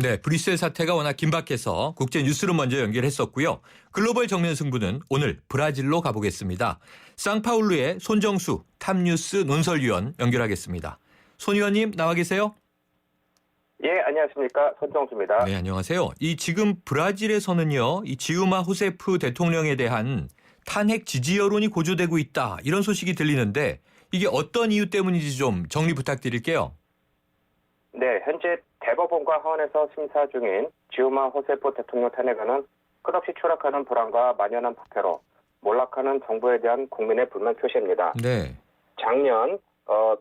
네, 브뤼셀 사태가 워낙 긴박해서 국제 뉴스로 먼저 연결했었고요. 글로벌 정면 승부는 오늘 브라질로 가보겠습니다. 상파울루의 손정수 탑뉴스 논설위원 연결하겠습니다. 손 위원님 나와 계세요? 예, 안녕하십니까. 손정수입니다. 네, 안녕하세요. 이 지금 브라질에서는요, 이 지우마 호세프 대통령에 대한 탄핵 지지 여론이 고조되고 있다. 이런 소식이 들리는데 이게 어떤 이유 때문인지 좀 정리 부탁드릴게요. 네, 현재 대법원과 하원에서 심사 중인 지우마 호세프 대통령 탄핵안은 끝없이 추락하는 불안과 만연한 부패로 몰락하는 정부에 대한 국민의 불만 표시입니다. 네. 작년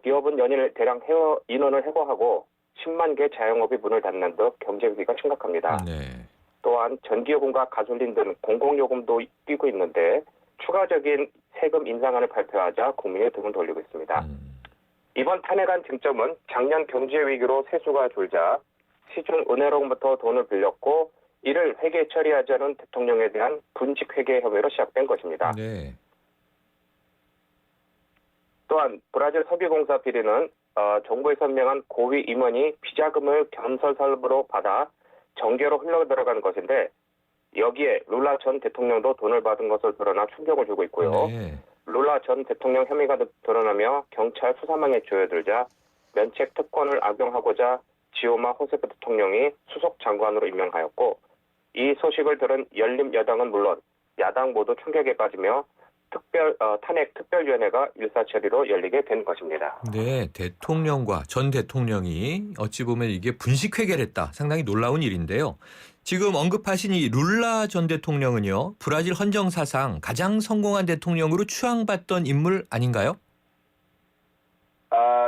기업은 연일 대량 인원을 해고하고 10만 개 자영업이 문을 닫는 등 경제 위기가 심각합니다. 네. 또한 전기요금과 가솔린 등 공공요금도 뛰고 있는데 추가적인 세금 인상안을 발표하자 국민의 등을 돌리고 있습니다. 이번 탄핵안 쟁점은 작년 경제 위기로 세수가 줄자 시중 은행으로부터 돈을 빌렸고 이를 회계 처리하지 않은 대통령에 대한 분식 회계 혐의로 시작된 것입니다. 네. 또한 브라질 석유공사 비리는 정부에서 선명한 고위 임원이 비자금을 겸설설부로 받아 정계로 흘러들어간 것인데 여기에 룰라 전 대통령도 돈을 받은 것을 드러나 충격을 주고 있고요. 네. 룰라 전 대통령 혐의가 드러나며 경찰 수사망에 조여들자 면책 특권을 악용하고자 지오마 호세프 대통령이 수석 장관으로 임명하였고 이 소식을 들은 열린 여당은 물론 야당 모두 충격에 빠지며 탄핵 특별위원회가 일사처리로 열리게 된 것입니다. 네, 대통령과 전 대통령이 어찌 보면 이게 분식회계를 했다. 상당히 놀라운 일인데요. 지금 언급하신 이 룰라 전 대통령은요, 브라질 헌정사상 가장 성공한 대통령으로 추앙받던 인물 아닌가요?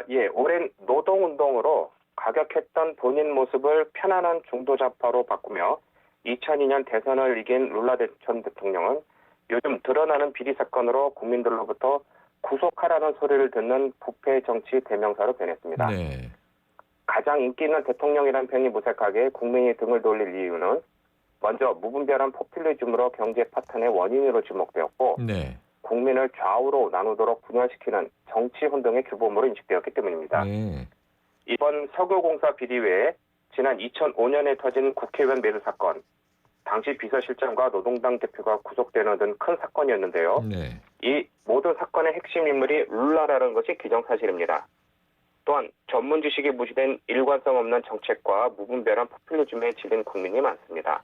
예, 오랜 노동운동으로 가격했던 본인 모습을 편안한 중도좌파로 바꾸며 2002년 대선을 이긴 룰라 전 대통령은 요즘 드러나는 비리 사건으로 국민들로부터 구속하라는 소리를 듣는 부패 정치 대명사로 변했습니다. 네. 가장 인기 있는 대통령이라는 평이 무색하게 국민이 등을 돌릴 이유는 먼저 무분별한 포퓰리즘으로 경제 파탄의 원인으로 지목되었고 네. 국민을 좌우로 나누도록 분열시키는 정치 혼동의 규범으로 인식되었기 때문입니다. 네. 이번 석유공사 비리 외에 지난 2005년에 터진 국회의원 매수 사건, 당시 비서실장과 노동당 대표가 구속되는 등 큰 사건이었는데요. 네. 이 모든 사건의 핵심 인물이 룰라라는 것이 기정사실입니다. 또한 전문 지식이 무시된 일관성 없는 정책과 무분별한 포퓰리즘에 질린 국민이 많습니다.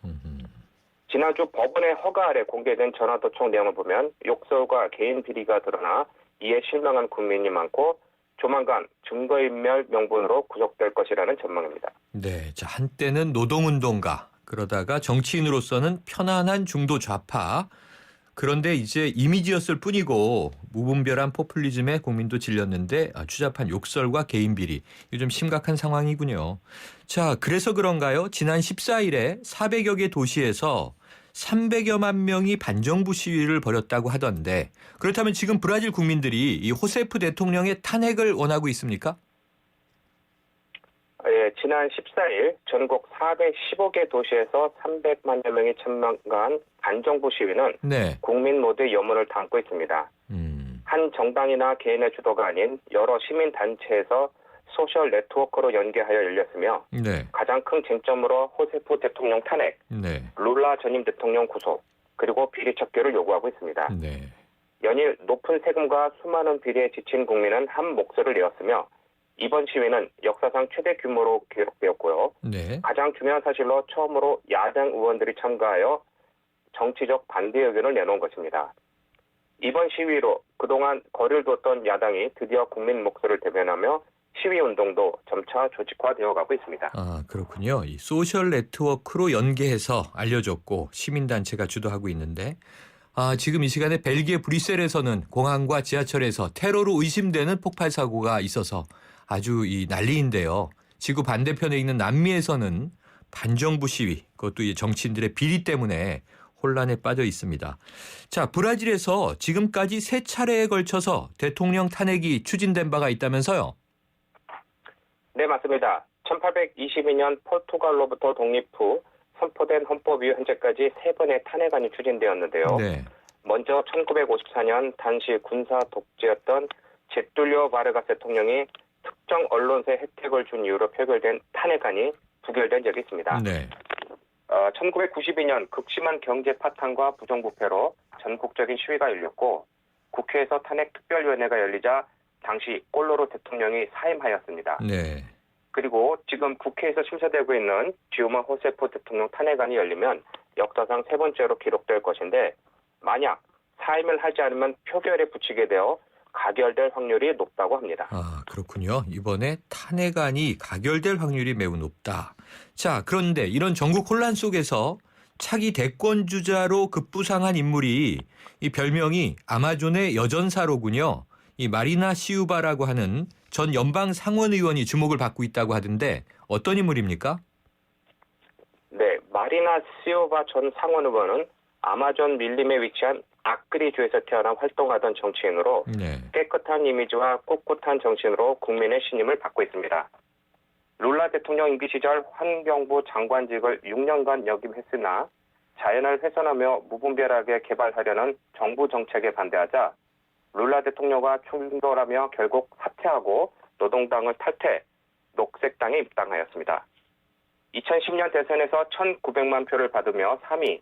지난주 법원의 허가 아래 공개된 전화도청 내용을 보면 욕설과 개인 비리가 드러나 이에 실망한 국민이 많고 조만간 증거인멸 명분으로 구속될 것이라는 전망입니다. 네. 자, 한때는 노동운동가, 그러다가 정치인으로서는 편안한 중도 좌파. 그런데 이제 이미지였을 뿐이고 무분별한 포퓰리즘에 국민도 질렸는데 추잡한 욕설과 개인 비리. 이게 좀 심각한 상황이군요. 자, 그래서 그런가요? 지난 14일에 400여 개 도시에서 300여만 명이 반정부 시위를 벌였다고 하던데 그렇다면 지금 브라질 국민들이 이 호세프 대통령의 탄핵을 원하고 있습니까? 예, 지난 14일 전국 415개 도시에서 300만여 명이 참가한 반정부 시위는 네. 국민 모두의 염원을 담고 있습니다. 한 정당이나 개인의 주도가 아닌 여러 시민단체에서 소셜 네트워크로 연계하여 열렸으며 네. 가장 큰 쟁점으로 호세프 대통령 탄핵, 네. 룰라 전임 대통령 구속, 그리고 비리 척결을 요구하고 있습니다. 네. 연일 높은 세금과 수많은 비리에 지친 국민은 한 목소리를 내었으며 이번 시위는 역사상 최대 규모로 기록되었고요. 네. 가장 중요한 사실로 처음으로 야당 의원들이 참가하여 정치적 반대 의견을 내놓은 것입니다. 이번 시위로 그동안 거리를 뒀던 야당이 드디어 국민 목소리를 대변하며 시위운동도 점차 조직화되어 가고 있습니다. 아, 그렇군요. 이 소셜 네트워크로 연계해서 알려졌고 시민단체가 주도하고 있는데 지금 이 시간에 벨기에 브뤼셀에서는 공항과 지하철에서 테러로 의심되는 폭발 사고가 있어서 아주 이 난리인데요. 지구 반대편에 있는 남미에서는 반정부 시위, 그것도 이 정치인들의 비리 때문에 혼란에 빠져 있습니다. 자, 브라질에서 지금까지 3차례에 걸쳐서 대통령 탄핵이 추진된 바가 있다면서요? 네, 맞습니다. 1822년 포르투갈로부터 독립 후 선포된 헌법 이후 현재까지 3번의 탄핵안이 추진되었는데요. 네. 먼저 1954년 당시 군사 독재였던 제툴리오 바르가스 대통령이 특정 언론사에 혜택을 준 이유로 표결된 탄핵안이 부결된 적이 있습니다. 네. 1992년 극심한 경제 파탄과 부정부패로 전국적인 시위가 열렸고 국회에서 탄핵특별위원회가 열리자 당시 꼴로로 대통령이 사임하였습니다. 네. 그리고 지금 국회에서 심사되고 있는 지우마 호세프 대통령 탄핵안이 열리면 역사상 세 번째로 기록될 것인데 만약 사임을 하지 않으면 표결에 붙이게 되어 가결될 확률이 높다고 합니다. 아, 그렇군요. 이번에 탄핵안이 가결될 확률이 매우 높다. 자, 그런데 이런 전국 혼란 속에서 차기 대권 주자로 급부상한 인물이 이 별명이 아마존의 여전사로군요. 이 마리나 시우바라고 하는 전 연방 상원 의원이 주목을 받고 있다고 하던데 어떤 인물입니까? 네, 마리나 시우바 전 상원 의원은 아마존 밀림에 위치한 아크리주에서 태어나 활동하던 정치인으로 네. 깨끗한 이미지와 꿋꿋한 정신으로 국민의 신임을 받고 있습니다. 룰라 대통령 임기 시절 환경부 장관직을 6년간 역임했으나 자연을 훼손하며 무분별하게 개발하려는 정부 정책에 반대하자 룰라 대통령과 충돌하며 결국 사퇴하고 노동당을 탈퇴, 녹색당에 입당하였습니다. 2010년 대선에서 1,900만 표를 받으며 3위,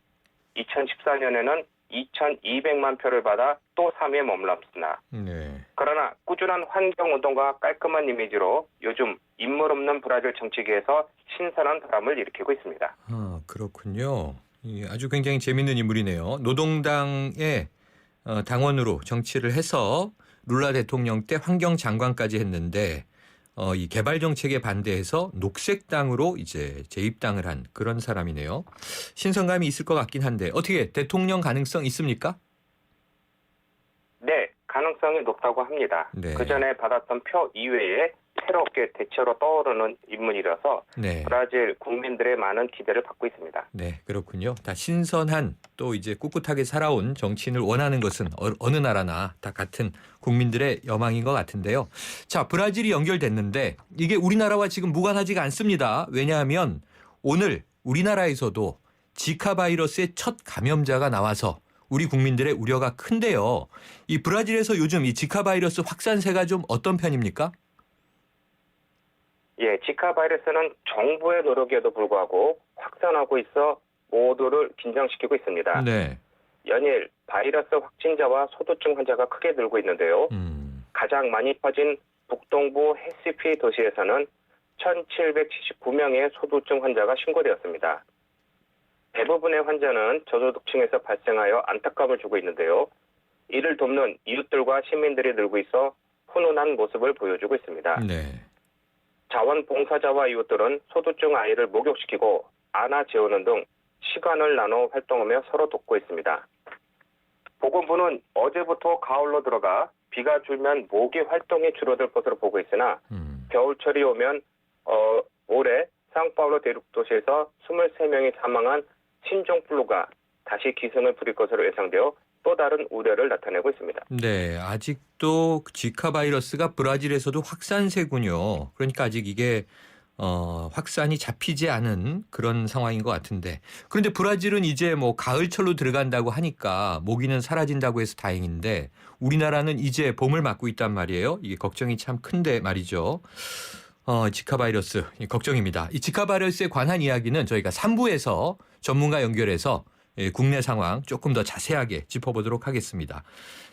2014년에는 2,200만 표를 받아 또 3위에 머물렀습니다. 네. 그러나 꾸준한 환경운동과 깔끔한 이미지로 요즘 인물 없는 브라질 정치계에서 신선한 바람을 일으키고 있습니다. 아, 그렇군요. 아주 굉장히 재밌는 인물이네요. 노동당의 당원으로 정치를 해서 룰라 대통령 때 환경장관까지 했는데 이 개발 정책에 반대해서 녹색당으로 이제 재입당을 한 그런 사람이네요. 신선감이 있을 것 같긴 한데 어떻게 대통령 가능성 있습니까? 네, 가능성이 높다고 합니다. 네. 그전에 받았던 표 이외에 새롭게 대체로 떠오르는 인물이라서 네. 브라질 국민들의 많은 기대를 받고 있습니다. 네, 그렇군요. 다 신선한 또 이제 꿋꿋하게 살아온 정치인을 원하는 것은 어느 나라나 다 같은 국민들의 여망인 것 같은데요. 자, 브라질이 연결됐는데 이게 우리나라와 지금 무관하지가 않습니다. 왜냐하면 오늘 우리나라에서도 지카 바이러스의 첫 감염자가 나와서 우리 국민들의 우려가 큰데요. 이 브라질에서 요즘 이 지카 바이러스 확산세가 좀 어떤 편입니까? 예, 지카 바이러스는 정부의 노력에도 불구하고 확산하고 있어 모두를 긴장시키고 있습니다. 네. 연일 바이러스 확진자와 소두증 환자가 크게 늘고 있는데요. 가장 많이 퍼진 북동부 헤시피 도시에서는 1,779명의 소두증 환자가 신고되었습니다. 대부분의 환자는 저소득층에서 발생하여 안타까움을 주고 있는데요. 이를 돕는 이웃들과 시민들이 늘고 있어 훈훈한 모습을 보여주고 있습니다. 네. 자원봉사자와 이웃들은 소두증 아이를 목욕시키고 안아 재우는 등 시간을 나눠 활동하며 서로 돕고 있습니다. 보건부는 어제부터 가을로 들어가 비가 줄면 모기 활동이 줄어들 것으로 보고 있으나 겨울철이 오면 올해 상파울로 대륙도시에서 23명이 사망한 신종플루가 다시 기승을 부릴 것으로 예상되어 또 다른 우려를 나타내고 있습니다. 네, 아직도 지카 바이러스가 브라질에서도 확산세군요. 그러니까 아직 이게 확산이 잡히지 않은 그런 상황인 것 같은데. 그런데 브라질은 이제 뭐 가을철로 들어간다고 하니까 모기는 사라진다고 해서 다행인데 우리나라는 이제 봄을 맞고 있단 말이에요. 이게 걱정이 참 큰데 말이죠. 지카 바이러스 걱정입니다. 이 지카 바이러스에 관한 이야기는 저희가 3부에서 전문가 연결해서 국내 상황 조금 더 자세하게 짚어보도록 하겠습니다.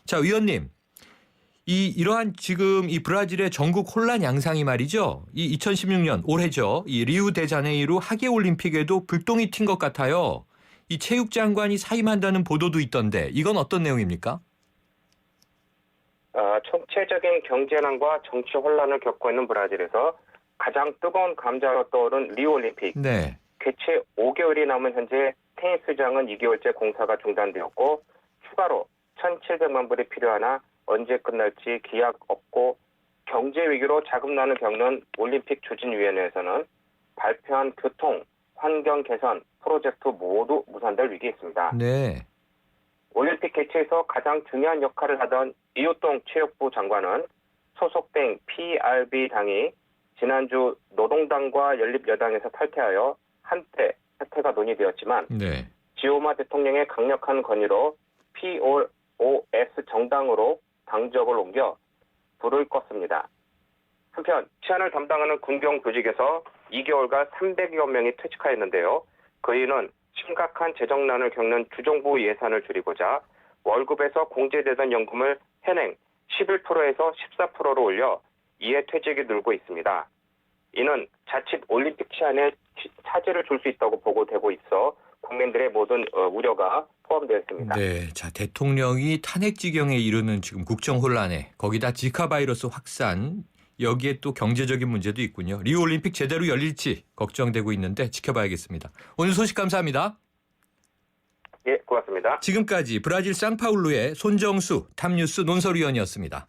자, 위원님. 이러한 지금 이 브라질의 전국 혼란 양상이 말이죠. 이 2016년 올해죠. 이 리우데자네이루 하계올림픽에도 불똥이 튄 것 같아요. 이 체육장관이 사임한다는 보도도 있던데 이건 어떤 내용입니까? 총체적인 경제난과 정치 혼란을 겪고 있는 브라질에서 가장 뜨거운 감자로 떠오른 리우올림픽. 네. 개최 5개월이 남은 현재 테니스장은 2개월째 공사가 중단되었고 추가로 1,700만 불이 필요하나 언제 끝날지 기약 없고 경제 위기로 자금난을 겪는 올림픽 추진위원회에서는 발표한 교통, 환경 개선 프로젝트 모두 무산될 위기에 있습니다. 네. 올림픽 개최에서 가장 중요한 역할을 하던 이웃동 체육부 장관은 소속된 PRB 당이 지난주 노동당과 연립여당에서 탈퇴하여 한때 사퇴가 논의되었지만 네. 지오마 대통령의 강력한 건의로 POS 정당으로 당적을 옮겨 불을 껐습니다. 한편 치안을 담당하는 군경 조직에서 2개월간 300여 명이 퇴직하였는데요. 그 이유는 심각한 재정난을 겪는 주정부 예산을 줄이고자 월급에서 공제되던 연금을 현행 11%에서 14%로 올려 이에 퇴직이 늘고 있습니다. 이는 자칫 올림픽 시한에 차질을 줄 수 있다고 보고되고 있어 국민들의 모든 우려가 포함되어 있습니다. 네, 자 대통령이 탄핵 지경에 이르는 지금 국정 혼란에 거기다 지카 바이러스 확산 여기에 또 경제적인 문제도 있군요. 리우 올림픽 제대로 열릴지 걱정되고 있는데 지켜봐야겠습니다. 오늘 소식 감사합니다. 예, 고맙습니다. 지금까지 브라질 상파울루의 손정수 탑뉴스 논설위원이었습니다.